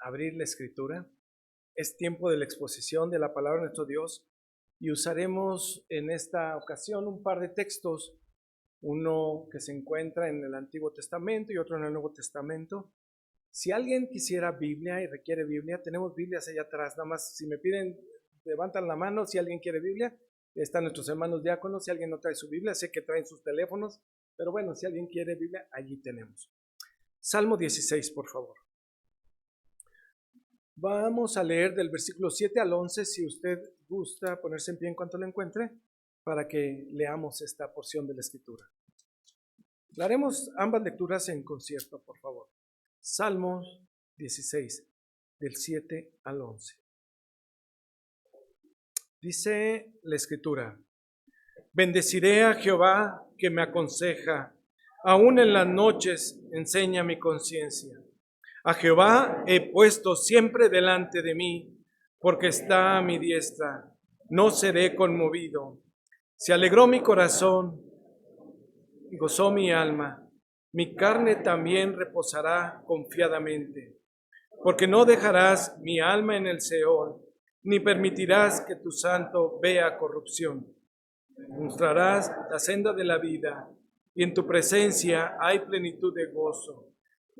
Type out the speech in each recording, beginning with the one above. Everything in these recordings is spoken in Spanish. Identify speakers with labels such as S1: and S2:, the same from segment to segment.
S1: abrir la Escritura. Es tiempo de la exposición de la palabra de nuestro Dios y usaremos en esta ocasión un par de textos, uno que se encuentra en el Antiguo Testamento y otro en el Nuevo Testamento. Si alguien quisiera Biblia y requiere Biblia, tenemos Biblias allá atrás. Nada más, si me piden, levantan la mano si alguien quiere Biblia. Están nuestros hermanos diáconos. Si alguien no trae su Biblia, sé que traen sus teléfonos, pero bueno, si alguien quiere Biblia, allí tenemos. Salmo 16, por favor. Vamos a leer del versículo 7 al 11, si usted gusta ponerse en pie en cuanto lo encuentre, para que leamos esta porción de la Escritura. Haremos ambas lecturas en concierto, por favor. Salmos 16, del 7 al 11. Dice la Escritura: Bendeciré a Jehová que me aconseja, aún en las noches enseña mi conciencia. A Jehová he puesto siempre delante de mí, porque está a mi diestra, no seré conmovido. Se alegró mi corazón y gozó mi alma. Mi carne también reposará confiadamente, porque no dejarás mi alma en el Seol, ni permitirás que tu santo vea corrupción. Mostrarás la senda de la vida, y en tu presencia hay plenitud de gozo.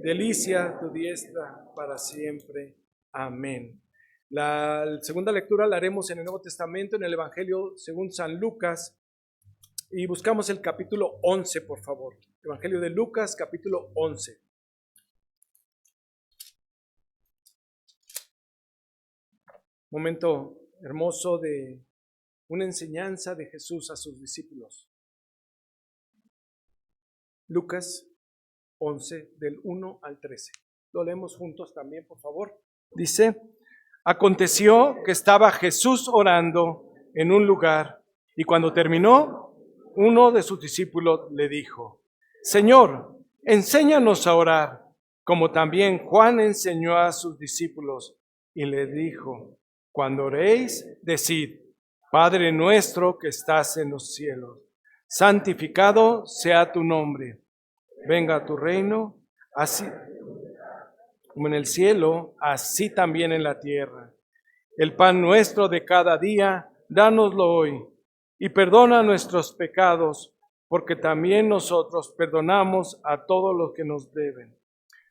S1: Delicia tu diestra para siempre. Amén. La segunda lectura la haremos en el Nuevo Testamento, en el Evangelio según San Lucas, y buscamos el capítulo 11, por favor. Evangelio de Lucas, capítulo 11. Momento hermoso de una enseñanza de Jesús a sus discípulos. Lucas 11, del 1 al 13. Lo leemos juntos también, por favor. Dice: Aconteció que estaba Jesús orando en un lugar, y cuando terminó, uno de sus discípulos le dijo: Señor, enséñanos a orar, como también Juan enseñó a sus discípulos. Y le dijo: Cuando oréis, decid: Padre nuestro que estás en los cielos, santificado sea tu nombre. Venga tu reino, así como en el cielo, así también en la tierra. El pan nuestro de cada día, dánoslo hoy, y perdona nuestros pecados, porque también nosotros perdonamos a todos los que nos deben.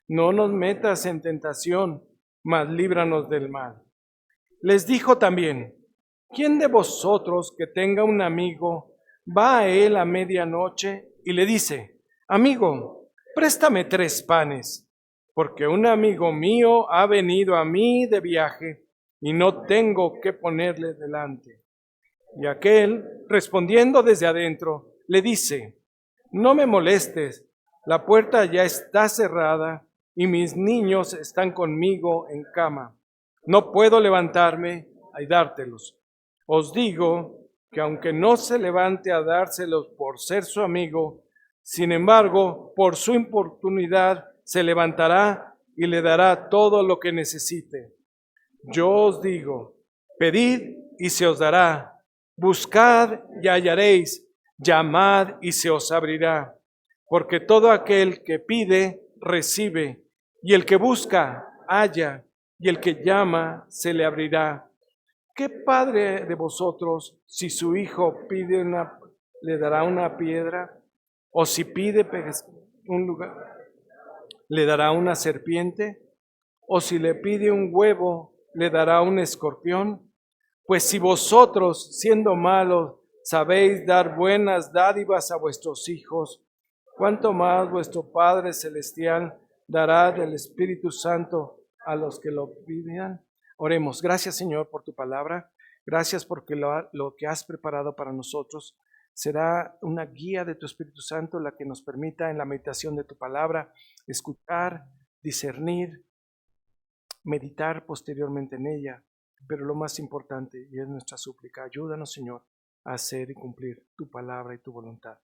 S1: No nos metas en tentación, mas líbranos del mal. Les dijo también: ¿Quién de vosotros que tenga un amigo va a él a medianoche y le dice: Amigo, préstame 3 panes, porque un amigo mío ha venido a mí de viaje y no tengo qué ponerle delante? Y aquel, respondiendo desde adentro, le dice: No me molestes, la puerta ya está cerrada y mis niños están conmigo en cama. No puedo levantarme y dártelos. Os digo que aunque no se levante a dárselos por ser su amigo, sin embargo, por su importunidad se levantará y le dará todo lo que necesite. Yo os digo: pedid y se os dará, buscad y hallaréis, llamad y se os abrirá. Porque todo aquel que pide, recibe, y el que busca, halla, y el que llama, se le abrirá. ¿Qué padre de vosotros, si su hijo pide le dará una piedra? ¿O si pide un lugar, le dará una serpiente? ¿O si le pide un huevo, le dará un escorpión? Pues si vosotros, siendo malos, sabéis dar buenas dádivas a vuestros hijos, ¿cuánto más vuestro Padre Celestial dará del Espíritu Santo a los que lo pidan? Oremos. Gracias, Señor, por tu palabra. Gracias porque lo que has preparado para nosotros será una guía de tu Espíritu Santo, la que nos permita en la meditación de tu palabra escuchar, discernir, meditar posteriormente en ella. Pero lo más importante, y es nuestra súplica, ayúdanos, Señor, a hacer y cumplir tu palabra y tu voluntad.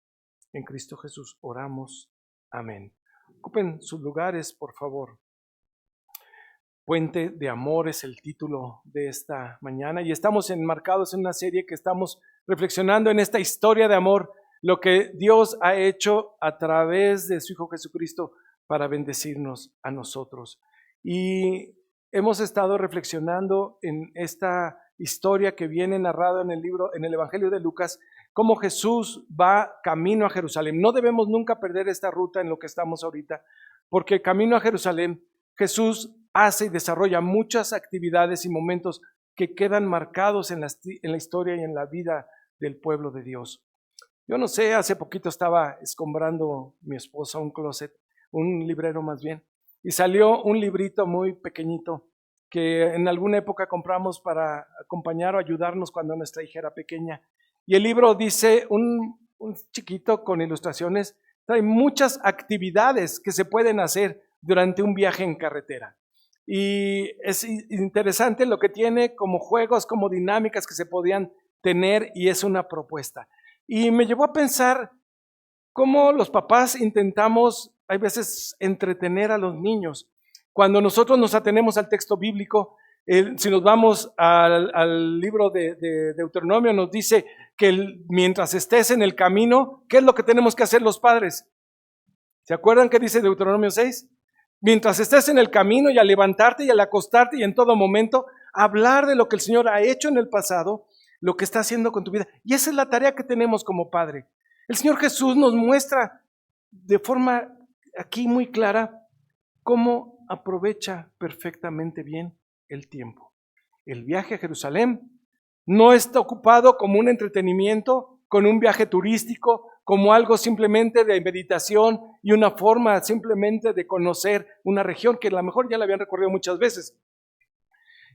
S1: En Cristo Jesús oramos. Amén. Ocupen sus lugares, por favor. Puente de Amor es el título de esta mañana y estamos enmarcados en una serie que estamos reflexionando en esta historia de amor, lo que Dios ha hecho a través de su Hijo Jesucristo para bendecirnos a nosotros. Y hemos estado reflexionando en esta historia que viene narrada en el Evangelio de Lucas, cómo Jesús va camino a Jerusalén. No debemos nunca perder esta ruta en lo que estamos ahorita, porque camino a Jerusalén, Jesús hace y desarrolla muchas actividades y momentos que quedan marcados en la historia y en la vida del pueblo de Dios. Yo no sé, hace poquito estaba escombrando mi esposa un closet, un librero más bien, y salió un librito muy pequeñito que en alguna época compramos para acompañar o ayudarnos cuando nuestra hija era pequeña. Y el libro dice, un chiquito con ilustraciones, trae muchas actividades que se pueden hacer durante un viaje en carretera. Y es interesante lo que tiene como juegos, como dinámicas que se podían tener, y es una propuesta. Y me llevó a pensar cómo los papás intentamos, hay veces, entretener a los niños. Cuando nosotros nos atenemos al texto bíblico, si nos vamos al libro de Deuteronomio, nos dice que mientras estés en el camino, ¿qué es lo que tenemos que hacer los padres? ¿Se acuerdan qué dice Deuteronomio 6? Mientras estés en el camino y al levantarte y al acostarte y en todo momento, hablar de lo que el Señor ha hecho en el pasado, lo que está haciendo con tu vida. Y esa es la tarea que tenemos como padre. El Señor Jesús nos muestra de forma aquí muy clara cómo aprovecha perfectamente bien el tiempo. El viaje a Jerusalén no está ocupado como un entretenimiento, con un viaje turístico, como algo simplemente de meditación y una forma simplemente de conocer una región que a lo mejor ya la habían recorrido muchas veces.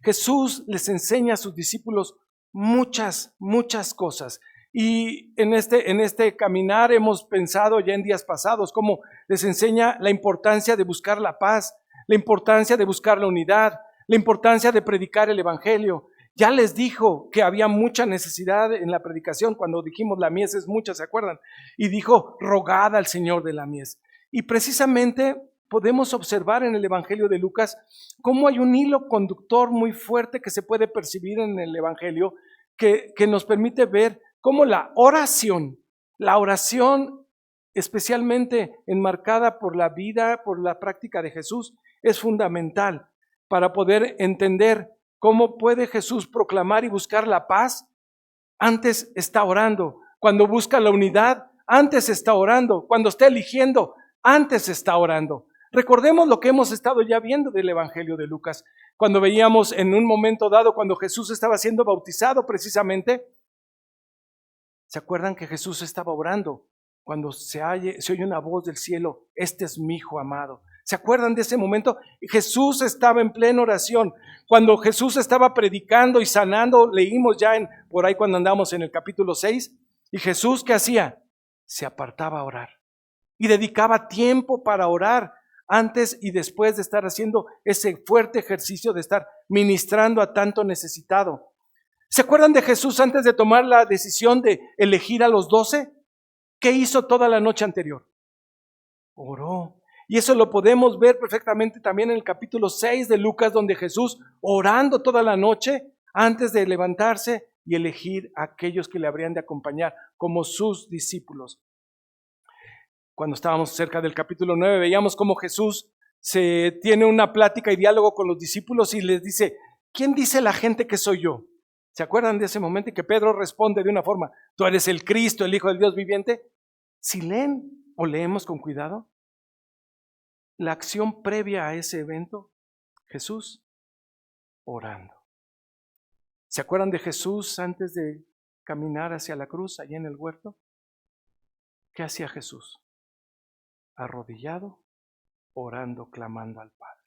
S1: Jesús les enseña a sus discípulos muchas cosas. Y en este caminar hemos pensado ya en días pasados cómo les enseña la importancia de buscar la paz, la importancia de buscar la unidad, la importancia de predicar el evangelio. Ya les dijo que había mucha necesidad en la predicación cuando dijimos la mies es mucha, ¿se acuerdan? Y dijo, rogad al Señor de la mies. Y precisamente podemos observar en el Evangelio de Lucas cómo hay un hilo conductor muy fuerte que se puede percibir en el Evangelio que nos permite ver cómo la oración especialmente enmarcada por la vida, por la práctica de Jesús, es fundamental para poder entender cómo puede Jesús proclamar y buscar la paz. Antes está orando. Cuando busca la unidad, antes está orando. Cuando está eligiendo, antes está orando. Recordemos lo que hemos estado ya viendo del Evangelio de Lucas. Cuando veíamos en un momento dado, cuando Jesús estaba siendo bautizado precisamente, ¿se acuerdan que Jesús estaba orando? Cuando se oye una voz del cielo, este es mi hijo amado. ¿Se acuerdan de ese momento? Jesús estaba en plena oración. Cuando Jesús estaba predicando y sanando, leímos ya por ahí cuando andamos en el capítulo 6, y Jesús, ¿qué hacía? Se apartaba a orar y dedicaba tiempo para orar antes y después de estar haciendo ese fuerte ejercicio de estar ministrando a tanto necesitado. ¿Se acuerdan de Jesús antes de tomar la decisión de elegir a los 12? ¿Qué hizo toda la noche anterior? Oró. Y eso lo podemos ver perfectamente también en el capítulo 6 de Lucas, donde Jesús, orando toda la noche, antes de levantarse y elegir a aquellos que le habrían de acompañar como sus discípulos. Cuando estábamos cerca del capítulo 9, veíamos cómo Jesús tiene una plática y diálogo con los discípulos y les dice, ¿quién dice la gente que soy yo? ¿Se acuerdan de ese momento? Y que Pedro responde de una forma, tú eres el Cristo, el Hijo del Dios viviente. Si leen o leemos con cuidado, la acción previa a ese evento, Jesús orando. ¿Se acuerdan de Jesús antes de caminar hacia la cruz, allá en el huerto? ¿Qué hacía Jesús? Arrodillado, orando, clamando al Padre.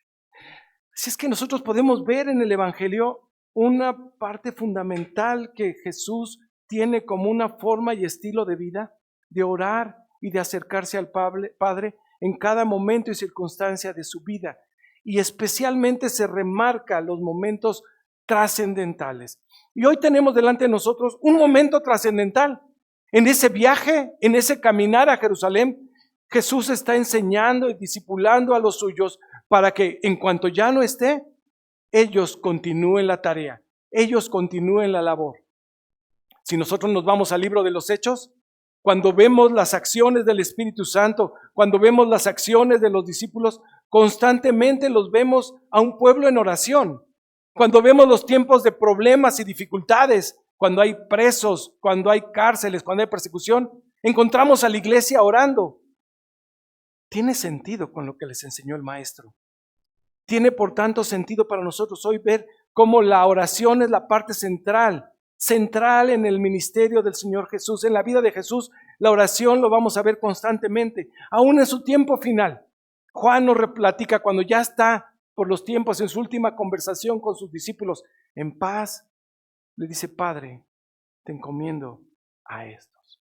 S1: Así es que nosotros podemos ver en el Evangelio una parte fundamental que Jesús tiene como una forma y estilo de vida, de orar y de acercarse al Padre en cada momento y circunstancia de su vida. Y especialmente se remarca los momentos trascendentales. Y hoy tenemos delante de nosotros un momento trascendental. En ese viaje, en ese caminar a Jerusalén, Jesús está enseñando y discipulando a los suyos para que en cuanto ya no esté, ellos continúen la tarea, ellos continúen la labor. Si nosotros nos vamos al libro de los Hechos, cuando vemos las acciones del Espíritu Santo, cuando vemos las acciones de los discípulos, constantemente los vemos a un pueblo en oración. Cuando vemos los tiempos de problemas y dificultades, cuando hay presos, cuando hay cárceles, cuando hay persecución, encontramos a la iglesia orando. Tiene sentido con lo que les enseñó el maestro. Tiene por tanto sentido para nosotros hoy ver cómo la oración es la parte central en el ministerio del Señor Jesús. En la vida de Jesús, la oración lo vamos a ver constantemente, aún en su tiempo final. Juan nos platica cuando ya está por los tiempos en su última conversación con sus discípulos, en paz, le dice: Padre, te encomiendo a estos.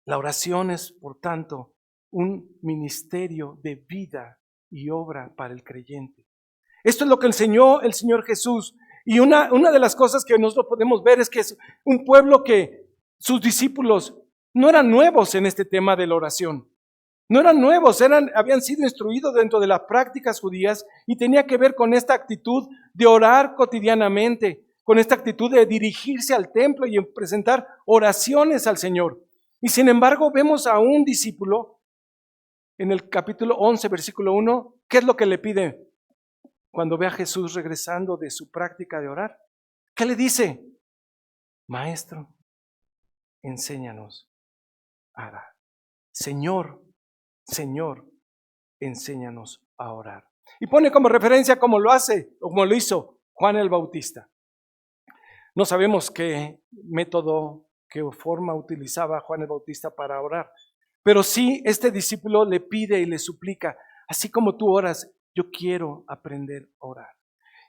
S1: La oración es, por tanto, un ministerio de vida y obra para el creyente. Esto es lo que enseñó el Señor Jesús. Y una de las cosas que nosotros podemos ver es que es un pueblo que sus discípulos no eran nuevos en este tema de la oración. No eran nuevos, habían sido instruidos dentro de las prácticas judías y tenía que ver con esta actitud de orar cotidianamente, con esta actitud de dirigirse al templo y presentar oraciones al Señor. Y sin embargo vemos a un discípulo en el capítulo 11, versículo 1, ¿qué es lo que le pide cuando ve a Jesús regresando de su práctica de orar? ¿Qué le dice? Maestro, enséñanos a orar. Señor, enséñanos a orar. Y pone como referencia como lo hace, o como lo hizo Juan el Bautista. No sabemos qué método, qué forma utilizaba Juan el Bautista para orar, pero sí este discípulo le pide y le suplica: así como tú oras, yo quiero aprender a orar.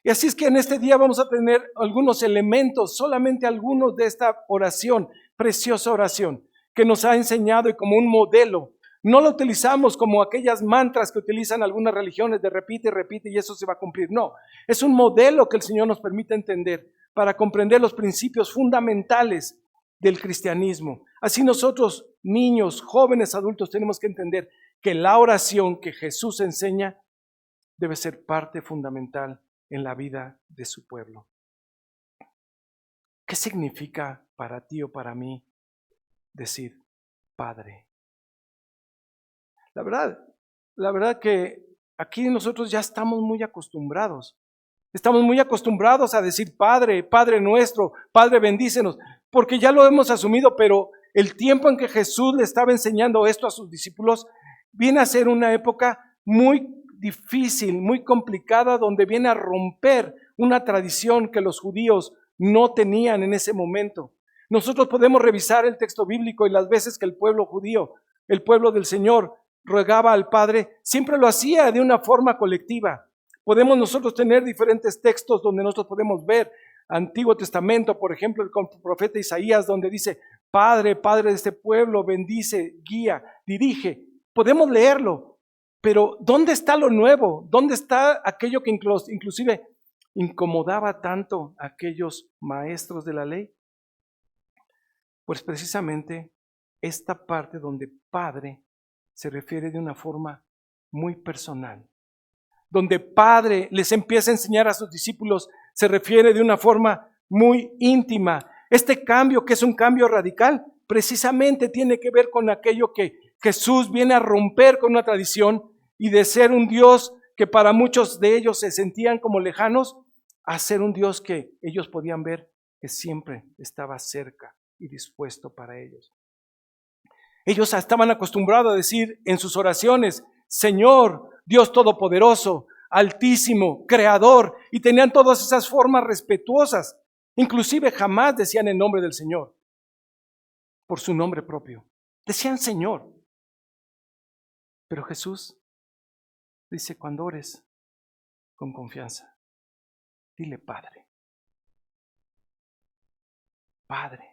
S1: Y así es que en este día vamos a tener algunos elementos, solamente algunos de esta oración, preciosa oración, que nos ha enseñado y como un modelo. No lo utilizamos como aquellas mantras que utilizan algunas religiones de repite y repite y eso se va a cumplir. No, es un modelo que el Señor nos permite entender para comprender los principios fundamentales del cristianismo. Así nosotros, niños, jóvenes, adultos, tenemos que entender que la oración que Jesús enseña debe ser parte fundamental en la vida de su pueblo. ¿Qué significa para ti o para mí decir Padre? La verdad que aquí nosotros ya estamos muy acostumbrados. Estamos muy acostumbrados a decir Padre, Padre nuestro, Padre bendícenos, porque ya lo hemos asumido, pero el tiempo en que Jesús le estaba enseñando esto a sus discípulos viene a ser una época muy difícil, muy complicada, donde viene a romper una tradición que los judíos no tenían en ese momento. Nosotros podemos revisar el texto bíblico y las veces que el pueblo judío, el pueblo del Señor, rogaba al Padre, siempre lo hacía de una forma colectiva. Podemos nosotros tener diferentes textos donde nosotros podemos ver Antiguo Testamento, por ejemplo, el profeta Isaías, donde dice: Padre, Padre de este pueblo, bendice, guía, dirige. Podemos leerlo, pero ¿dónde está lo nuevo? ¿Dónde está aquello que inclusive incomodaba tanto a aquellos maestros de la ley? Pues precisamente esta parte donde Padre se refiere de una forma muy personal. Donde Padre les empieza a enseñar a sus discípulos, se refiere de una forma muy íntima. Este cambio, que es un cambio radical, precisamente tiene que ver con aquello que Jesús viene a romper con una tradición y de ser un Dios que para muchos de ellos se sentían como lejanos, a ser un Dios que ellos podían ver que siempre estaba cerca y dispuesto para ellos. Ellos estaban acostumbrados a decir en sus oraciones: Señor, Dios Todopoderoso, Altísimo, Creador, y tenían todas esas formas respetuosas. Inclusive jamás decían el nombre del Señor por su nombre propio. Decían Señor. Pero Jesús dice: cuando ores con confianza, dile Padre. Padre.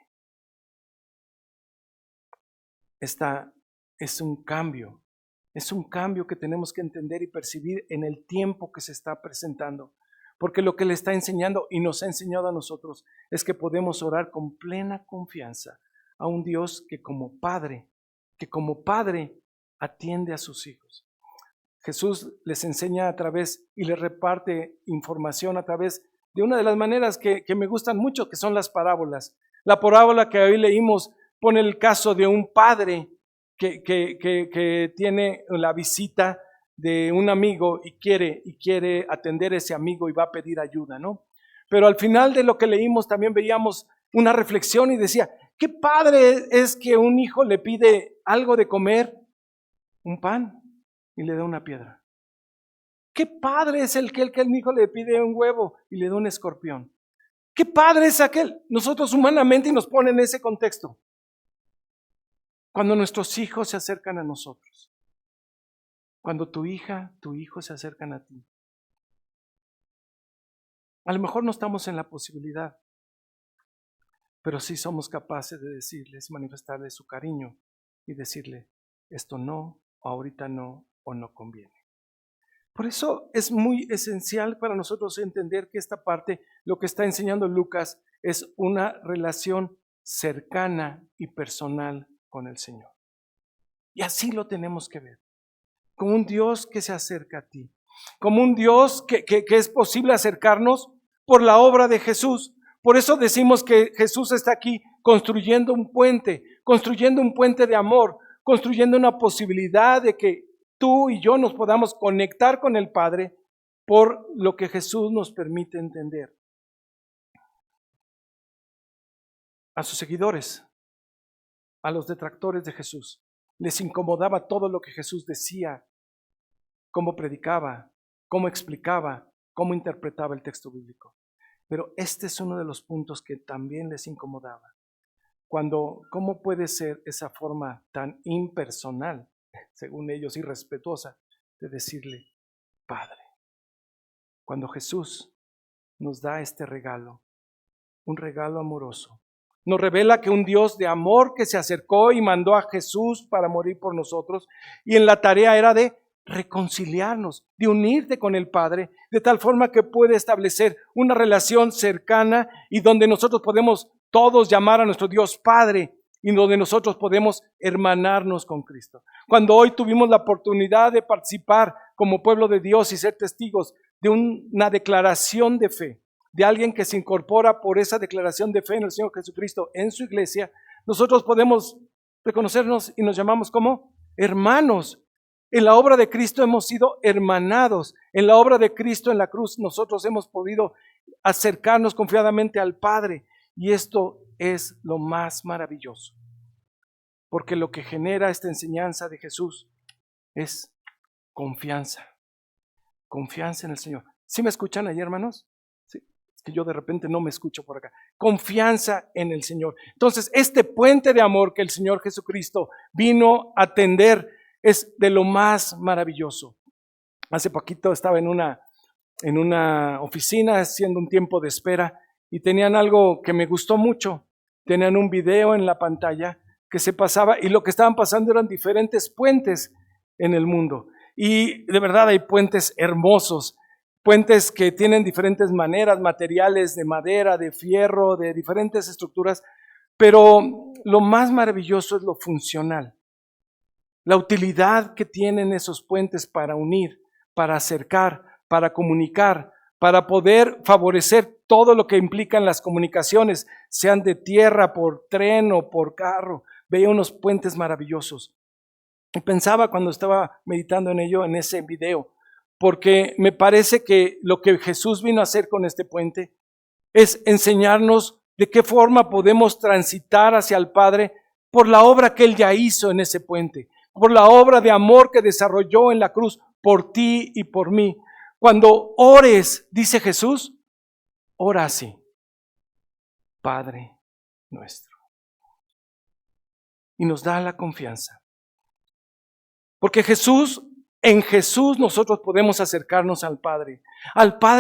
S1: Esta es un cambio que tenemos que entender y percibir en el tiempo que se está presentando, porque lo que le está enseñando y nos ha enseñado a nosotros es que podemos orar con plena confianza a un Dios que como Padre atiende a sus hijos. Jesús les enseña a través y les reparte información a través de una de las maneras que me gustan mucho, que son las parábolas. La parábola que hoy leímos pone el caso de un padre que tiene la visita de un amigo y quiere atender a ese amigo y va a pedir ayuda, ¿no? Pero al final de lo que leímos también veíamos una reflexión y decía, qué padre es que un hijo le pide algo de comer, un pan, y le da una piedra. Qué padre es el que el hijo le pide un huevo y le da un escorpión. Qué padre es aquel. Nosotros humanamente nos ponen en ese contexto. Cuando nuestros hijos se acercan a nosotros. Cuando tu hija, tu hijo se acercan a ti. A lo mejor no estamos en la posibilidad, pero sí somos capaces de decirles, manifestarles su cariño y decirle, esto no, ahorita no, o no conviene. Por eso es muy esencial para nosotros entender que esta parte, lo que está enseñando Lucas, es una relación cercana y personal con el Señor. Y así lo tenemos que ver, como un Dios que se acerca a ti, como un Dios que es posible acercarnos por la obra de Jesús. Por eso decimos que Jesús está aquí construyendo un puente de amor, construyendo una posibilidad de que tú y yo nos podamos conectar con el Padre por lo que Jesús nos permite entender. A sus seguidores, a los detractores de Jesús, les incomodaba todo lo que Jesús decía, cómo predicaba, cómo explicaba, cómo interpretaba el texto bíblico. Pero este es uno de los puntos que también les incomodaba. ¿Cómo puede ser esa forma tan impersonal, según ellos, irrespetuosa, de decirle Padre? Cuando Jesús nos da este regalo, un regalo amoroso, nos revela que un Dios de amor que se acercó y mandó a Jesús para morir por nosotros, y en la tarea era de reconciliarnos, de unirte con el Padre, de tal forma que puede establecer una relación cercana y donde nosotros podemos todos llamar a nuestro Dios Padre y donde nosotros podemos hermanarnos con Cristo. Cuando hoy tuvimos la oportunidad de participar como pueblo de Dios y ser testigos de una declaración de fe, de alguien que se incorpora por esa declaración de fe en el Señor Jesucristo en su iglesia, nosotros podemos reconocernos y nos llamamos como hermanos. En la obra de Cristo hemos sido hermanados. En la obra de Cristo en la cruz nosotros hemos podido acercarnos confiadamente al Padre. Y esto es lo más maravilloso. Porque lo que genera esta enseñanza de Jesús es confianza. Confianza en el Señor. ¿Sí me escuchan ahí, hermanos? Sí. Es que yo de repente no me escucho por acá. Confianza en el Señor. Entonces, este puente de amor que el Señor Jesucristo vino a tender es de lo más maravilloso. Hace poquito estaba en una oficina haciendo un tiempo de espera y tenían algo que me gustó mucho. Tenían un video en la pantalla que se pasaba y lo que estaban pasando eran diferentes puentes en el mundo. Y de verdad hay puentes hermosos, puentes que tienen diferentes maneras, materiales de madera, de fierro, de diferentes estructuras, pero lo más maravilloso es lo funcional. La utilidad que tienen esos puentes para unir, para acercar, para comunicar, para poder favorecer todo lo que implican las comunicaciones, sean de tierra, por tren o por carro. Veía unos puentes maravillosos. Y pensaba cuando estaba meditando en ello, en ese video, porque me parece que lo que Jesús vino a hacer con este puente es enseñarnos de qué forma podemos transitar hacia el Padre por la obra que Él ya hizo en ese puente, por la obra de amor que desarrolló en la cruz por ti y por mí. Cuando ores, dice Jesús, ora así: Padre nuestro. Y nos da la confianza. Porque en Jesús nosotros podemos acercarnos al Padre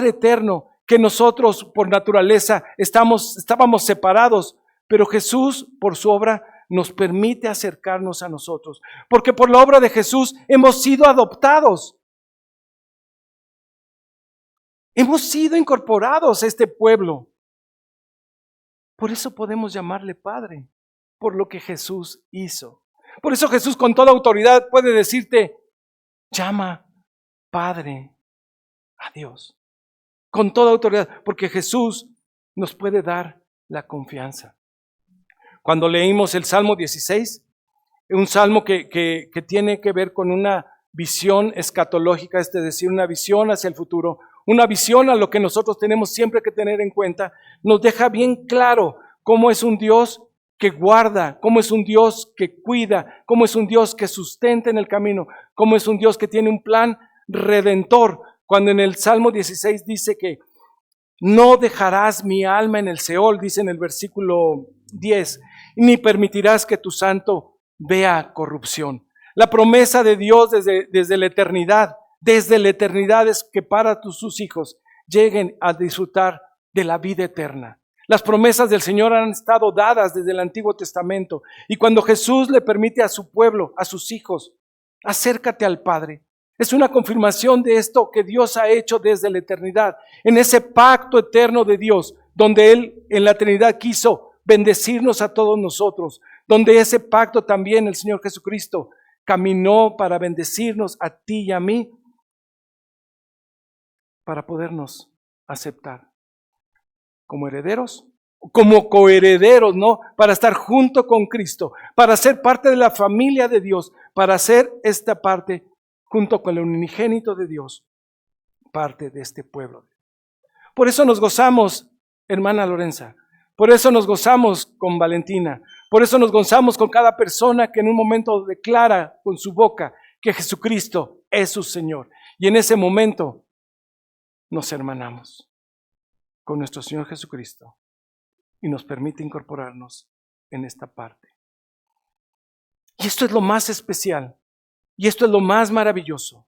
S1: eterno, que nosotros por naturaleza estábamos separados, pero Jesús por su obra nos permite acercarnos a nosotros, porque por la obra de Jesús hemos sido adoptados. Hemos sido incorporados a este pueblo. Por eso podemos llamarle Padre, por lo que Jesús hizo. Por eso Jesús con toda autoridad puede decirte, llama Padre a Dios. Con toda autoridad, porque Jesús nos puede dar la confianza. Cuando leímos el Salmo 16, un salmo que tiene que ver con una visión escatológica, es decir, una visión hacia el futuro, una visión a lo que nosotros tenemos siempre que tener en cuenta. Nos deja bien claro cómo es un Dios que guarda, cómo es un Dios que cuida, cómo es un Dios que sustenta en el camino, cómo es un Dios que tiene un plan redentor. Cuando en el Salmo 16 dice que no dejarás mi alma en el Seol, dice en el versículo 10, ni permitirás que tu santo vea corrupción. La promesa de Dios desde la eternidad es que para sus hijos lleguen a disfrutar de la vida eterna. Las promesas del Señor han estado dadas desde el Antiguo Testamento, y cuando Jesús le permite a su pueblo, a sus hijos, acércate al Padre, es una confirmación de esto que Dios ha hecho desde la eternidad, en ese pacto eterno de Dios, donde Él en la eternidad quiso bendecirnos a todos nosotros, donde ese pacto también el Señor Jesucristo caminó para bendecirnos a ti y a mí, para podernos aceptar como herederos, como coherederos, ¿no? Para estar junto con Cristo, para ser parte de la familia de Dios, para ser esta parte junto con el unigénito de Dios, parte de este pueblo. Por eso nos gozamos, hermana Lorenza, por eso nos gozamos con Valentina, por eso nos gozamos con cada persona que en un momento declara con su boca que Jesucristo es su Señor. Y en ese momento nos hermanamos con nuestro Señor Jesucristo y nos permite incorporarnos en esta parte. Y esto es lo más especial, y esto es lo más maravilloso.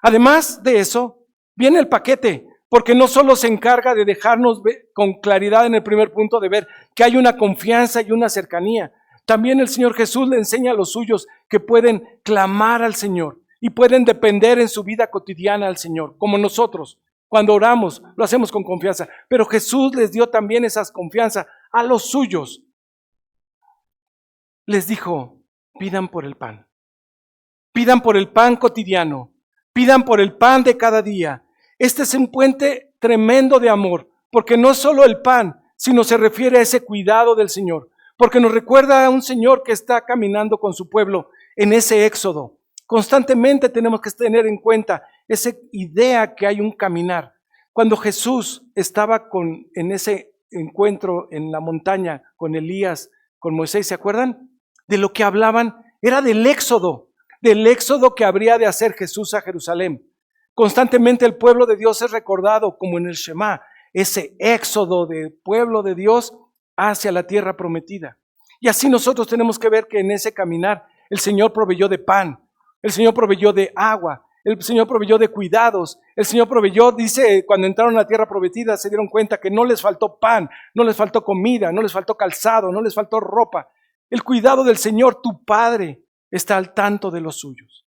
S1: Además de eso, viene el paquete, porque no solo se encarga de dejarnos ver con claridad en el primer punto de ver que hay una confianza y una cercanía. También el Señor Jesús le enseña a los suyos que pueden clamar al Señor y pueden depender en su vida cotidiana al Señor, como nosotros. Cuando oramos, lo hacemos con confianza, pero Jesús les dio también esa confianza a los suyos. Les dijo, pidan por el pan. Pidan por el pan cotidiano. Pidan por el pan de cada día. Este es un puente tremendo de amor, porque no solo el pan, sino se refiere a ese cuidado del Señor, porque nos recuerda a un Señor que está caminando con su pueblo en ese éxodo. Constantemente tenemos que tener en cuenta esa idea que hay un caminar. Cuando Jesús estaba en ese encuentro en la montaña con Elías, con Moisés, ¿se acuerdan? De lo que hablaban, era del éxodo que habría de hacer Jesús a Jerusalén. Constantemente el pueblo de Dios es recordado como en el Shema, ese éxodo del pueblo de Dios hacia la tierra prometida. Y así nosotros tenemos que ver que en ese caminar el Señor proveyó de pan, el Señor proveyó de agua, el Señor proveyó de cuidados, el Señor proveyó, dice, cuando entraron a la tierra prometida se dieron cuenta que no les faltó pan, no les faltó comida, no les faltó calzado, no les faltó ropa. El cuidado del Señor, tu Padre, está al tanto de los suyos.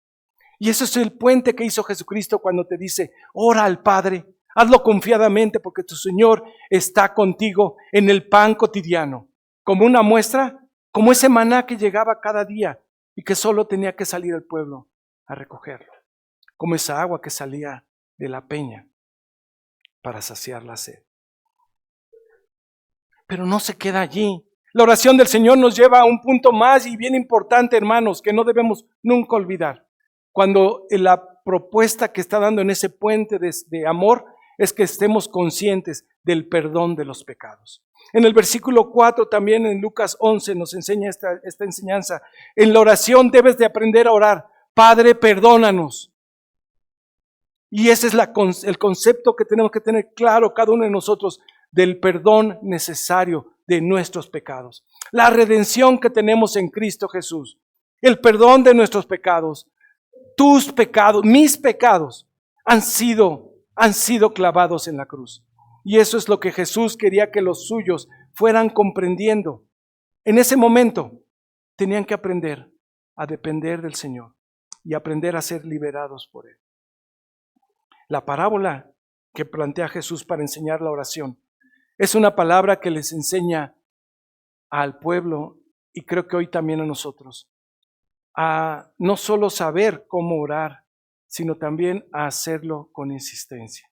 S1: Y ese es el puente que hizo Jesucristo cuando te dice, ora al Padre, hazlo confiadamente porque tu Señor está contigo en el pan cotidiano. Como una muestra, como ese maná que llegaba cada día y que solo tenía que salir el pueblo a recogerlo. Como esa agua que salía de la peña para saciar la sed. Pero no se queda allí. La oración del Señor nos lleva a un punto más y bien importante, hermanos, que no debemos nunca olvidar. Cuando la propuesta que está dando en ese puente de amor es que estemos conscientes del perdón de los pecados. En el versículo 4 también en Lucas 11 nos enseña esta enseñanza. En la oración debes de aprender a orar, Padre, perdónanos. Y ese es el concepto que tenemos que tener claro cada uno de nosotros del perdón necesario de nuestros pecados. La redención que tenemos en Cristo Jesús. El perdón de nuestros pecados. Tus pecados, mis pecados han sido clavados en la cruz. Y eso es lo que Jesús quería que los suyos fueran comprendiendo. En ese momento tenían que aprender a depender del Señor y aprender a ser liberados por Él. La parábola que plantea Jesús para enseñar la oración es una palabra que les enseña al pueblo y creo que hoy también a nosotros a no solo saber cómo orar, sino también a hacerlo con insistencia.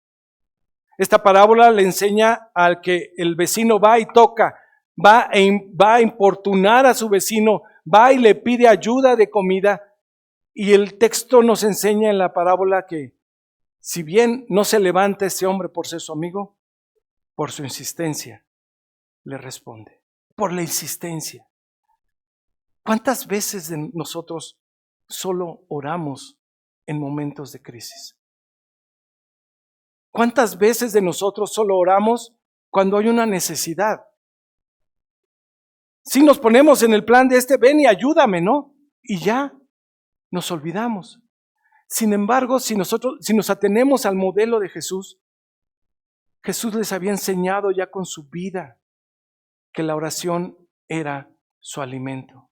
S1: Esta parábola le enseña al que el vecino va y toca, va a importunar a su vecino, va y le pide ayuda de comida. Y el texto nos enseña en la parábola que si bien no se levanta ese hombre por ser su amigo, por su insistencia le responde. Por la insistencia. ¿Cuántas veces nosotros solo oramos en momentos de crisis? ¿Cuántas veces de nosotros solo oramos cuando hay una necesidad? Si nos ponemos en el plan de ven y ayúdame, ¿no? Y ya nos olvidamos. Sin embargo, si nos atenemos al modelo de Jesús, Jesús les había enseñado ya con su vida que la oración era su alimento,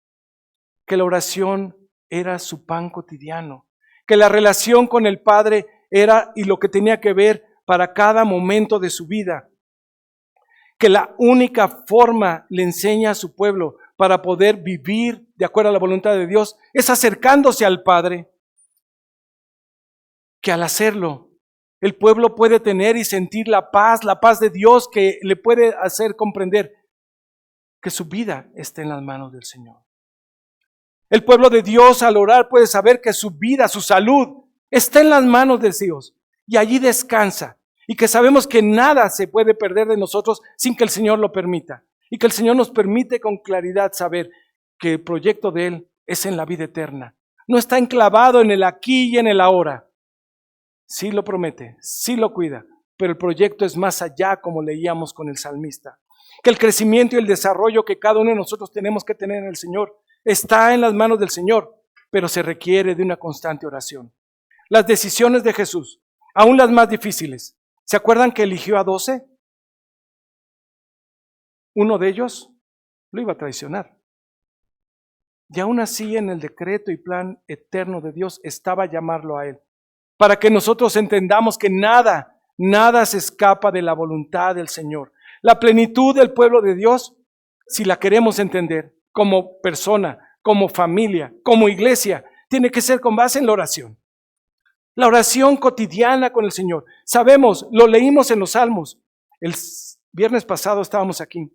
S1: que la oración era su pan cotidiano, que la relación con el Padre era y lo que tenía que ver para cada momento de su vida, que la única forma le enseña a su pueblo para poder vivir de acuerdo a la voluntad de Dios es acercándose al Padre, que al hacerlo el pueblo puede tener y sentir la paz de Dios que le puede hacer comprender que su vida está en las manos del Señor. El pueblo de Dios al orar puede saber que su vida, su salud está en las manos de Dios y allí descansa. Y que sabemos que nada se puede perder de nosotros sin que el Señor lo permita. Y que el Señor nos permite con claridad saber que el proyecto de Él es en la vida eterna. No está enclavado en el aquí y en el ahora. Sí lo promete, sí lo cuida, pero el proyecto es más allá, como leíamos con el salmista. Que el crecimiento y el desarrollo que cada uno de nosotros tenemos que tener en el Señor está en las manos del Señor, pero se requiere de una constante oración. Las decisiones de Jesús, aún las más difíciles, ¿se acuerdan que eligió a 12? Uno de ellos lo iba a traicionar. Y aún así en el decreto y plan eterno de Dios estaba llamarlo a él. Para que nosotros entendamos que nada se escapa de la voluntad del Señor. La plenitud del pueblo de Dios, si la queremos entender como persona, como familia, como iglesia, tiene que ser con base en la oración. La oración cotidiana con el Señor. Sabemos, lo leímos en los Salmos. El viernes pasado estábamos aquí,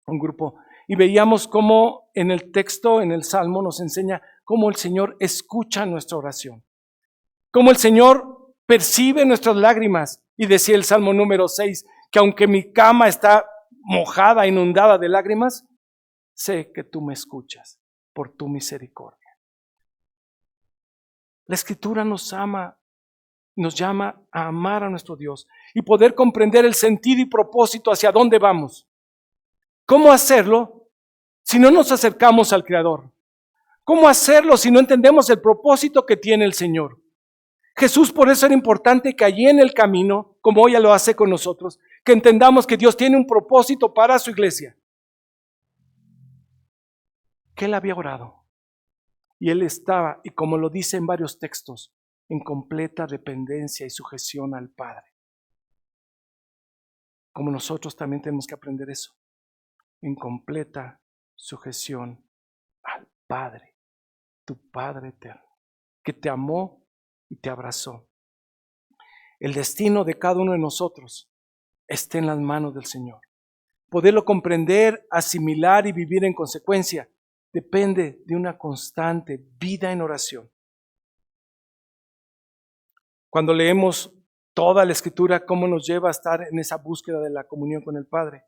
S1: un grupo, y veíamos cómo en el texto, en el Salmo, nos enseña cómo el Señor escucha nuestra oración. Cómo el Señor percibe nuestras lágrimas. Y decía el Salmo número 6, que aunque mi cama está mojada, inundada de lágrimas, sé que tú me escuchas por tu misericordia. La Escritura nos llama a amar a nuestro Dios y poder comprender el sentido y propósito hacia dónde vamos. ¿Cómo hacerlo si no nos acercamos al Creador? ¿Cómo hacerlo si no entendemos el propósito que tiene el Señor? Jesús, por eso era importante que allí en el camino, como hoy ya lo hace con nosotros, que entendamos que Dios tiene un propósito para su iglesia. Que Él había orado. Y Él estaba, y como lo dice en varios textos, en completa dependencia y sujeción al Padre. Como nosotros también tenemos que aprender eso. En completa sujeción al Padre, tu Padre eterno, que te amó y te abrazó. El destino de cada uno de nosotros está en las manos del Señor. Poderlo comprender, asimilar y vivir en consecuencia depende de una constante vida en oración. Cuando leemos toda la Escritura, cómo nos lleva a estar en esa búsqueda de la comunión con el Padre,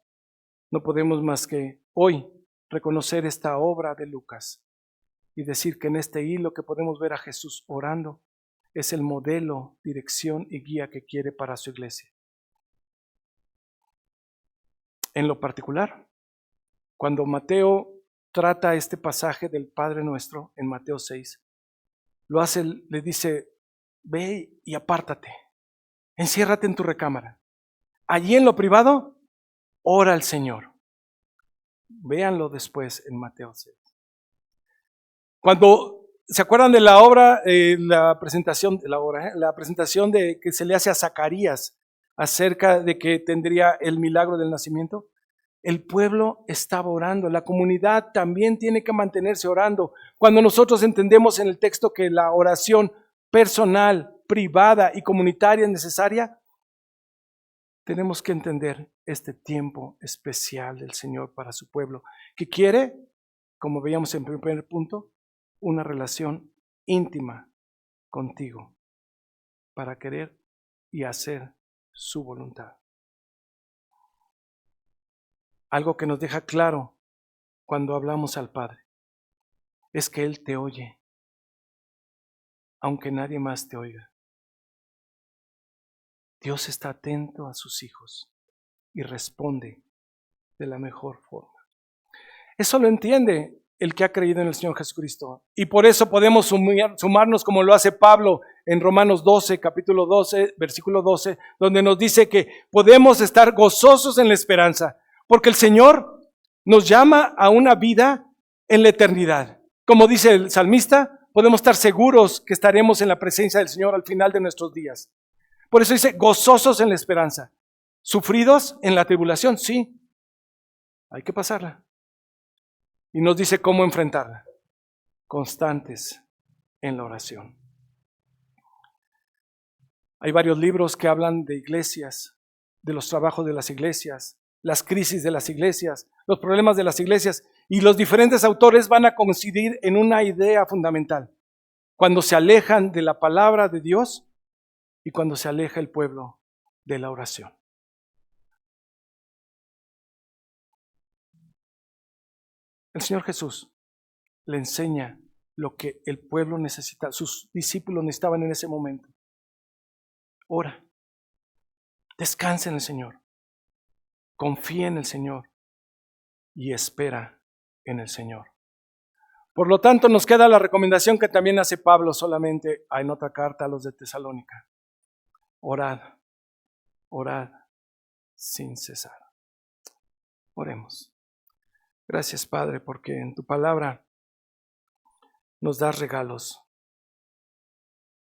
S1: no podemos más que hoy reconocer esta obra de Lucas y decir que en este hilo que podemos ver a Jesús orando es el modelo, dirección y guía que quiere para su iglesia. En lo particular, cuando Mateo trata este pasaje del Padre Nuestro en Mateo 6, lo hace, le dice, ve y apártate, enciérrate en tu recámara. Allí en lo privado, ora al Señor. Véanlo después en Mateo 6. Cuando se acuerdan de la obra, la presentación de que se le hace a Zacarías acerca de que tendría el milagro del nacimiento, el pueblo estaba orando, la comunidad también tiene que mantenerse orando. Cuando nosotros entendemos en el texto que la oración personal, privada y comunitaria es necesaria, tenemos que entender este tiempo especial del Señor para su pueblo, que quiere como veíamos en el primer punto, una relación íntima contigo para querer y hacer su voluntad. Algo que nos deja claro cuando hablamos al Padre es que Él te oye, aunque nadie más te oiga. Dios está atento a sus hijos y responde de la mejor forma. Eso lo entiende el que ha creído en el Señor Jesucristo. Y por eso podemos sumarnos como lo hace Pablo en Romanos 12, capítulo 12, versículo 12, donde nos dice que podemos estar gozosos en la esperanza, porque el Señor nos llama a una vida en la eternidad. Como dice el salmista, podemos estar seguros que estaremos en la presencia del Señor al final de nuestros días. Por eso dice, gozosos en la esperanza. ¿Sufridos en la tribulación? Sí, hay que pasarla. Y nos dice cómo enfrentarla. Constantes en la oración. Hay varios libros que hablan de iglesias, de los trabajos de las iglesias, las crisis de las iglesias, los problemas de las iglesias, y los diferentes autores van a coincidir en una idea fundamental. Cuando se alejan de la palabra de Dios y cuando se aleja el pueblo de la oración. El Señor Jesús le enseña lo que el pueblo necesita, sus discípulos necesitaban en ese momento. Ora, descansa en el Señor, confía en el Señor y espera en el Señor. Por lo tanto, nos queda la recomendación que también hace Pablo solamente en otra carta a los de Tesalónica. Orad, orad sin cesar. Oremos. Gracias, Padre, porque en tu palabra nos das regalos,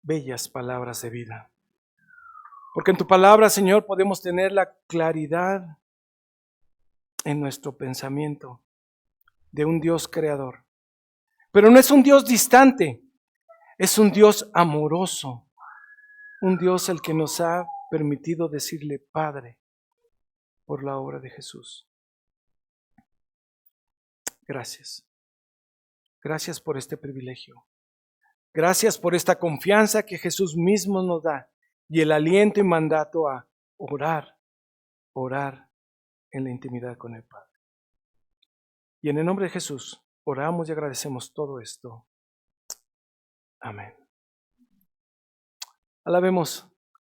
S1: bellas palabras de vida. Porque en tu palabra, Señor, podemos tener la claridad en nuestro pensamiento de un Dios creador. Pero no es un Dios distante, es un Dios amoroso, un Dios el que nos ha permitido decirle Padre por la obra de Jesús. Gracias. Gracias por este privilegio. Gracias por esta confianza que Jesús mismo nos da y el aliento y mandato a orar, orar en la intimidad con el Padre. Y en el nombre de Jesús oramos y agradecemos todo esto. Amén. Alabemos